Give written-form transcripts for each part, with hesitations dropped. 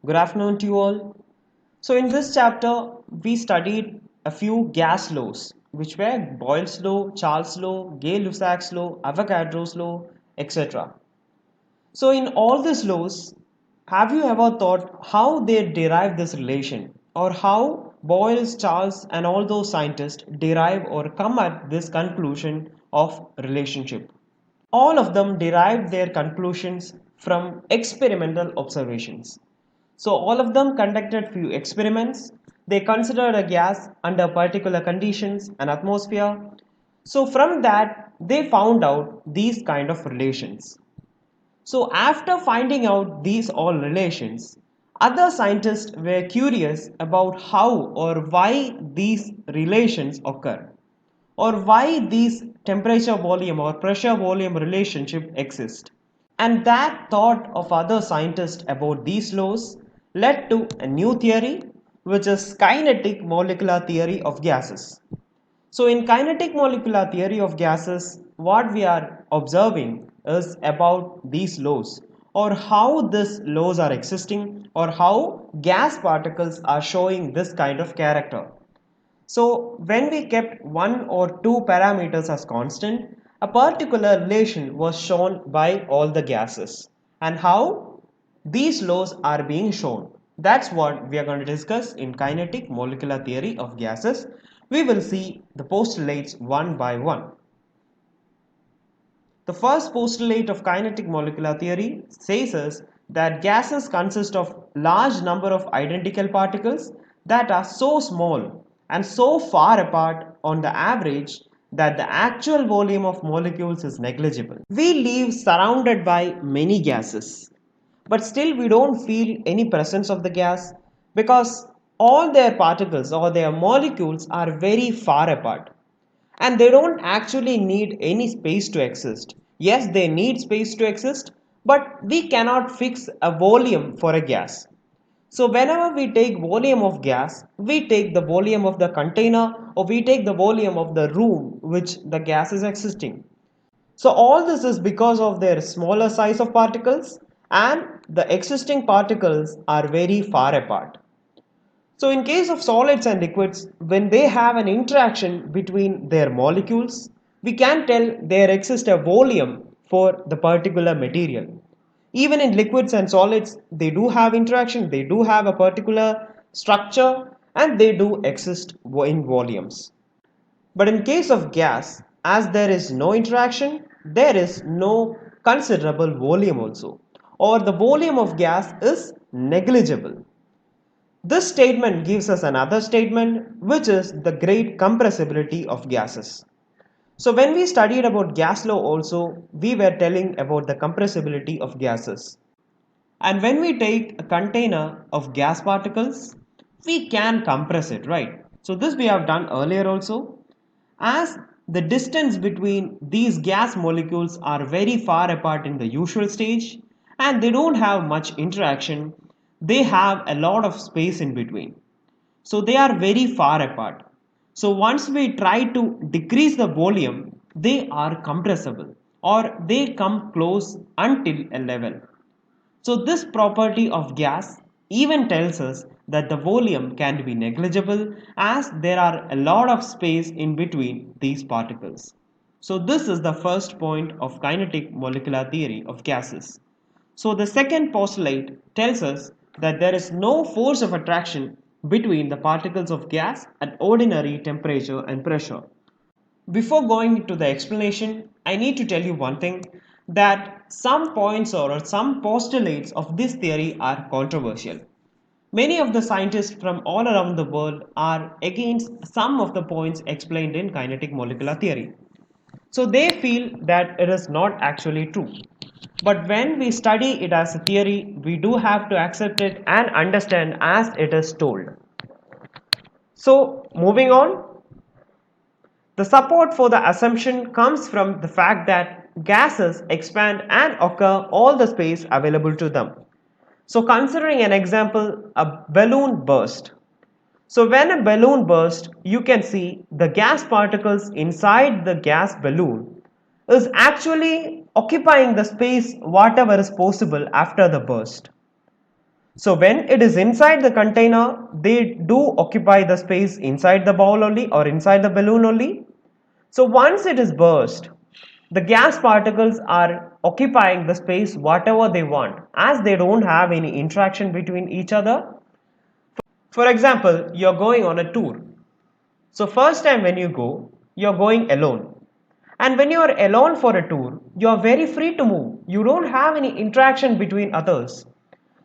Good afternoon to you all. So, in this chapter, we studied a few gas laws, which were Boyle's law, Charles' law, Gay-Lussac's law, Avogadro's law, etc. So, in all these laws, have you ever thought how they derive this relation, or how Boyle's, Charles, and all those scientists derive or come at this conclusion of relationship? All of them derived their conclusions from experimental observations. So all of them conducted few experiments. They considered a gas under particular conditions, an atmosphere. So from that, they found out these kind of relations. So after finding out these all relations, other scientists were curious about how or why these relations occur, or why these temperature volume or pressure volume relationship exist. And that thought of other scientists about these laws led to a new theory, which is kinetic molecular theory of gases. So in kinetic molecular theory of gases, what we are observing is about these laws, or how these laws are existing, or how gas particles are showing this kind of character. So when we kept one or two parameters as constant, a particular relation was shown by all the gases. And how these laws are being shown. That's what we are going to discuss in kinetic molecular theory of gases. We will see the postulates one by one. The first postulate of kinetic molecular theory says us that gases consist of large number of identical particles that are so small and so far apart on the average that the actual volume of molecules is negligible. We live surrounded by many gases, but still we don't feel any presence of the gas because all their particles or their molecules are very far apart, and they don't actually need any space to exist. Yes, they need space to exist, but we cannot fix a volume for a gas. So whenever we take volume of gas, we take the volume of the container, or we take the volume of the room which the gas is existing. So all this is because of their smaller size of particles, and the existing particles are very far apart. So in case of solids and liquids, when they have an interaction between their molecules, we can tell there exists a volume for the particular material. Even in liquids and solids, they do have interaction, they do have a particular structure, and they do exist in volumes. But in case of gas, as there is no interaction, there is no considerable volume also, or the volume of gas is negligible. This statement gives us another statement, which is the great compressibility of gases. So when we studied about gas law also, we were telling about the compressibility of gases. And when we take a container of gas particles, we can compress it, right? So this we have done earlier also. As the distance between these gas molecules are very far apart in the usual stage, and they don't have much interaction, they have a lot of space in between. So they are very far apart. So once we try to decrease the volume, they are compressible, or they come close until a level. So this property of gas even tells us that the volume can be negligible, as there are a lot of space in between these particles. So this is the first point of kinetic molecular theory of gases. So the second postulate tells us that there is no force of attraction between the particles of gas at ordinary temperature and pressure. Before going into the explanation, I need to tell you one thing, that some points or some postulates of this theory are controversial. Many of the scientists from all around the world are against some of the points explained in kinetic molecular theory. So they feel that it is not actually true. But when we study it as a theory, we do have to accept it and understand as it is told. So moving on, the support for the assumption comes from the fact that gases expand and occur all the space available to them. So considering an example, a balloon burst. So when a balloon bursts, you can see the gas particles inside the gas balloon is actually occupying the space whatever is possible after the burst. So when it is inside the container, they do occupy the space inside the ball only or inside the balloon only. So once it is burst, the gas particles are occupying the space whatever they want, as they don't have any interaction between each other. For example, you're going on a tour. So first time when you go, you're going alone. And when you are alone for a tour, you are very free to move. You don't have any interaction between others.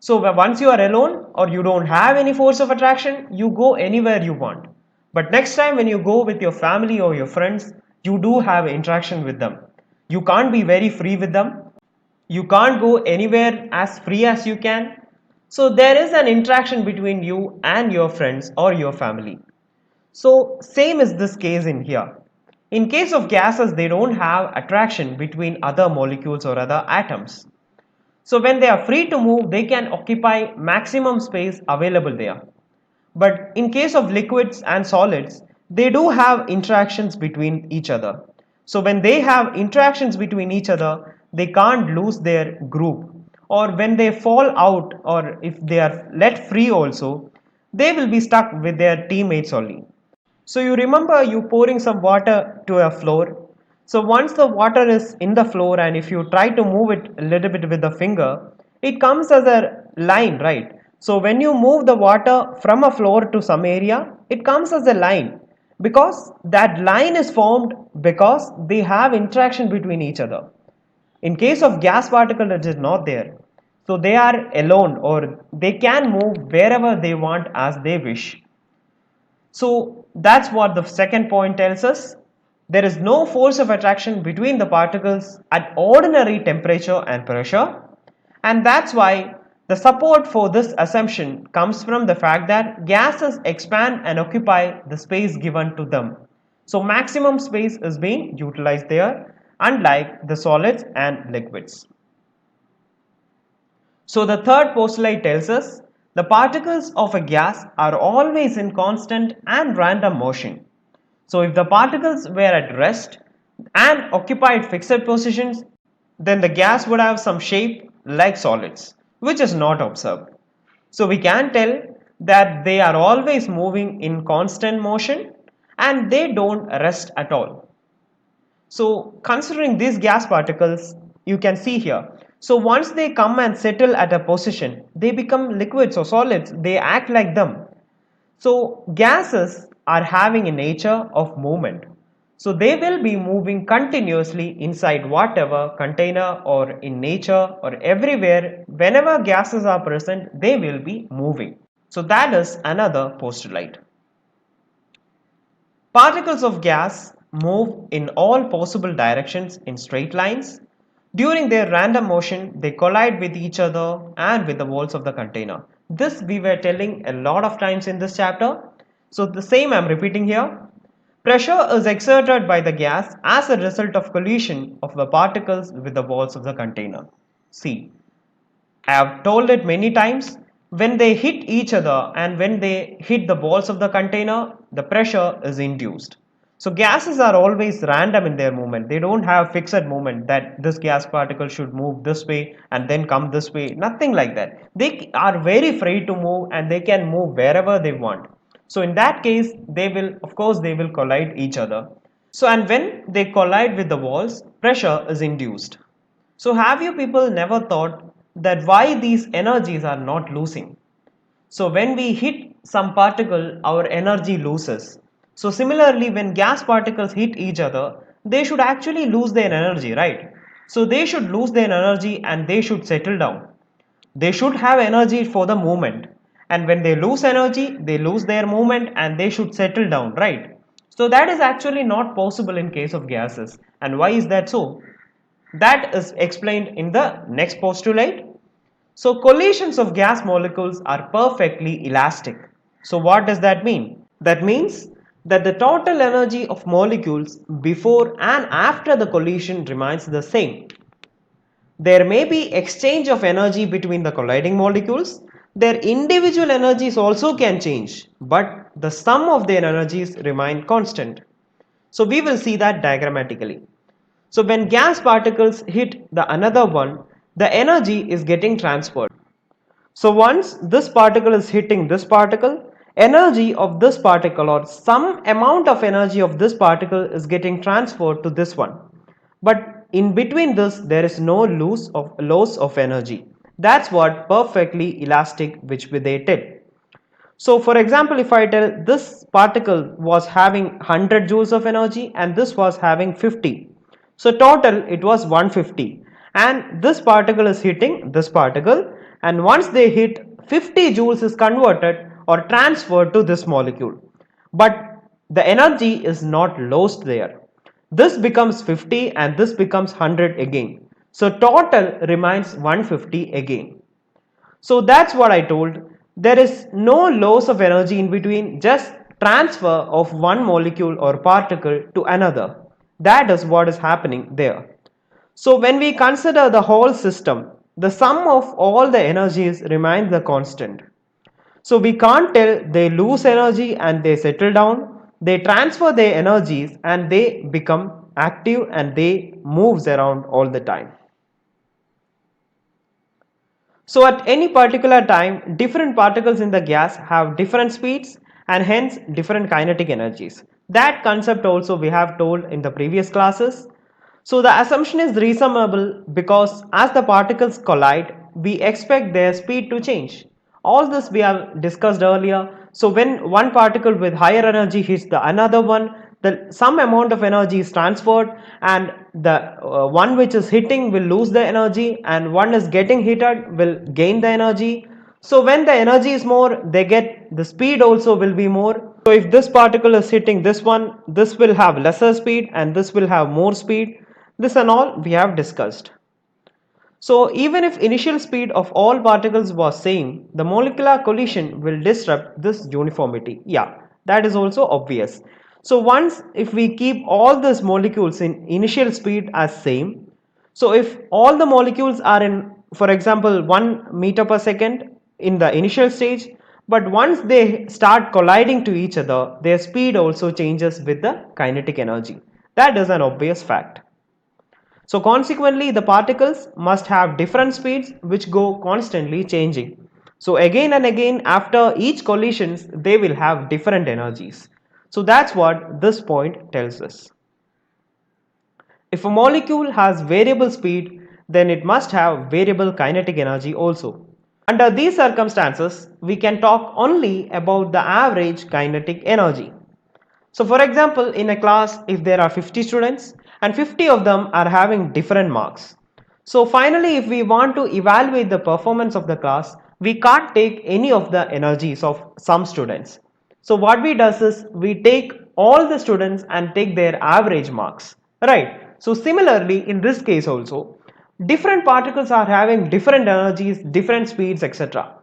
So once you are alone or you don't have any force of attraction, you go anywhere you want. But next time when you go with your family or your friends, you do have interaction with them. You can't be very free with them. You can't go anywhere as free as you can. So there is an interaction between you and your friends or your family. So same is this case in here. In case of gases, they don't have attraction between other molecules or other atoms. So when they are free to move, they can occupy maximum space available there. But in case of liquids and solids, they do have interactions between each other. So when they have interactions between each other, they can't lose their group. Or when they fall out, or if they are let free also, they will be stuck with their teammates only. So you remember you pouring some water to a floor. So once the water is in the floor and if you try to move it a little bit with the finger, it comes as a line, right? So when you move the water from a floor to some area, it comes as a line because that line is formed because they have interaction between each other. In case of gas particle, it is not there. So they are alone or they can move wherever they want as they wish. So that's what the second point tells us. There is no force of attraction between the particles at ordinary temperature and pressure. And that's why the support for this assumption comes from the fact that gases expand and occupy the space given to them. So maximum space is being utilized there, unlike the solids and liquids. So the third postulate tells us the particles of a gas are always in constant and random motion. So if the particles were at rest and occupied fixed positions, then the gas would have some shape like solids, which is not observed. So we can tell that they are always moving in constant motion and they don't rest at all. So considering these gas particles, you can see here. So once they come and settle at a position, they become liquids or solids. They act like them. So gases are having a nature of movement. So they will be moving continuously inside whatever container or in nature or everywhere. Whenever gases are present, they will be moving. So that is another postulate. Particles of gas move in all possible directions in straight lines. During their random motion, they collide with each other and with the walls of the container. This we were telling a lot of times in this chapter. So the same I am repeating here. Pressure is exerted by the gas as a result of collision of the particles with the walls of the container. See, I have told it many times, when they hit each other and when they hit the walls of the container, the pressure is induced. So gases are always random in their movement. They don't have fixed movement that this gas particle should move this way and then come this way. Nothing like that. They are very free to move and they can move wherever they want. So in that case, they will, of course, they will collide each other. So and when they collide with the walls, pressure is induced. So have you people never thought that why these energies are not losing? So when we hit some particle, our energy loses. So similarly, when gas particles hit each other, they should actually lose their energy, right? So they should lose their energy and they should settle down. They should have energy for the movement. And when they lose energy, they lose their movement and they should settle down, right? So that is actually not possible in case of gases. And why is that so? That is explained in the next postulate. So collisions of gas molecules are perfectly elastic. So what does that mean? That means that the total energy of molecules before and after the collision remains the same. There may be exchange of energy between the colliding molecules. Their individual energies also can change, but the sum of their energies remain constant. So we will see that diagrammatically. So when gas particles hit the another one, the energy is getting transferred. So once this particle is hitting this particle, energy of this particle or some amount of energy of this particle is getting transferred to this one. But in between this there is no loss of energy. That's what perfectly elastic which they tell. So for example, if I tell this particle was having 100 joules of energy and this was having 50. So total it was 150, and this particle is hitting this particle, and once they hit, 50 joules is converted or transferred to this molecule. But the energy is not lost there. This becomes 50 and this becomes 100 again. So total remains 150 again. So that's what I told. There is no loss of energy in between, just transfer of one molecule or particle to another. That is what is happening there. So when we consider the whole system, the sum of all the energies remains the constant. So we can't tell they lose energy and they settle down. They transfer their energies and they become active and they moves around all the time. So at any particular time, different particles in the gas have different speeds and hence different kinetic energies. That concept also we have told in the previous classes. So the assumption is reasonable because as the particles collide, we expect their speed to change. All this we have discussed earlier. So when one particle with higher energy hits the another one, some amount of energy is transferred, and the one which is hitting will lose the energy, and one is getting heated will gain the energy. So when the energy is more, they get the speed also will be more. So if this particle is hitting this one, this will have lesser speed and this will have more speed. This and all we have discussed. So even if initial speed of all particles was same, the molecular collision will disrupt this uniformity. Yeah, that is also obvious. So once if we keep all these molecules in initial speed as same, so if all the molecules are in, for example, 1 meter per second in the initial stage, but once they start colliding to each other, their speed also changes with the kinetic energy. That is an obvious fact. So consequently, the particles must have different speeds which go constantly changing. So again and again after each collisions, they will have different energies. So that's what this point tells us. If a molecule has variable speed, then it must have variable kinetic energy also. Under these circumstances, we can talk only about the average kinetic energy. So for example, in a class, if there are 50 students and 50 of them are having different marks. So finally, if we want to evaluate the performance of the class, we can't take any of the energies of some students. So what we does is we take all the students and take their average marks, right? So similarly, in this case also, different particles are having different energies, different speeds, etc.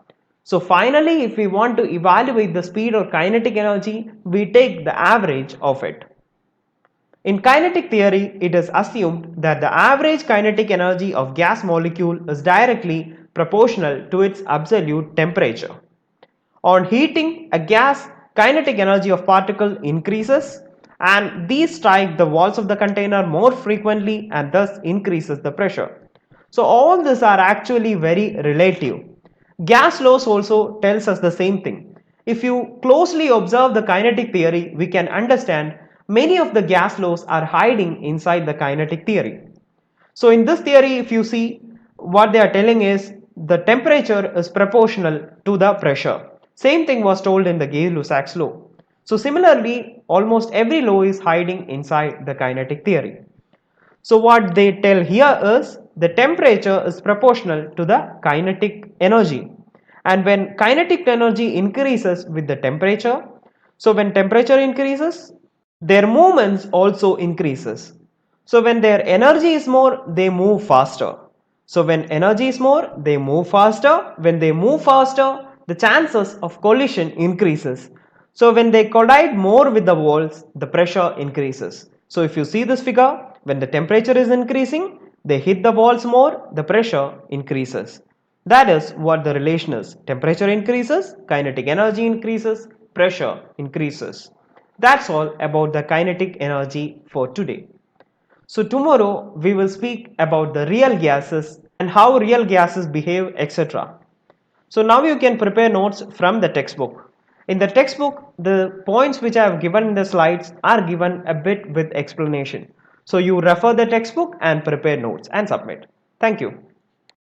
So finally, if we want to evaluate the speed or kinetic energy, we take the average of it. In kinetic theory, it is assumed that the average kinetic energy of gas molecule is directly proportional to its absolute temperature. On heating, a gas, kinetic energy of particle increases, and these strike the walls of the container more frequently and thus increases the pressure. So all these are actually very relative. Gas laws also tells us the same thing. If you closely observe the kinetic theory, we can understand many of the gas laws are hiding inside the kinetic theory. So in this theory, if you see, what they are telling is the temperature is proportional to the pressure. Same thing was told in the Gay-Lussac's law. So similarly, almost every law is hiding inside the kinetic theory. So what they tell here is the temperature is proportional to the kinetic energy. And when kinetic energy increases with the temperature, so when temperature increases, their movements also increases. So when their energy is more, they move faster. So when energy is more, they move faster. When they move faster, the chances of collision increases. So when they collide more with the walls, the pressure increases. So if you see this figure, when the temperature is increasing, they hit the walls more, the pressure increases. That is what the relation is. Temperature increases, kinetic energy increases, pressure increases. That's all about the kinetic energy for today. So tomorrow we will speak about the real gases and how real gases behave, etc. So now you can prepare notes from the textbook. In the textbook, the points which I have given in the slides are given a bit with explanation. So you refer the textbook and prepare notes and submit. Thank you.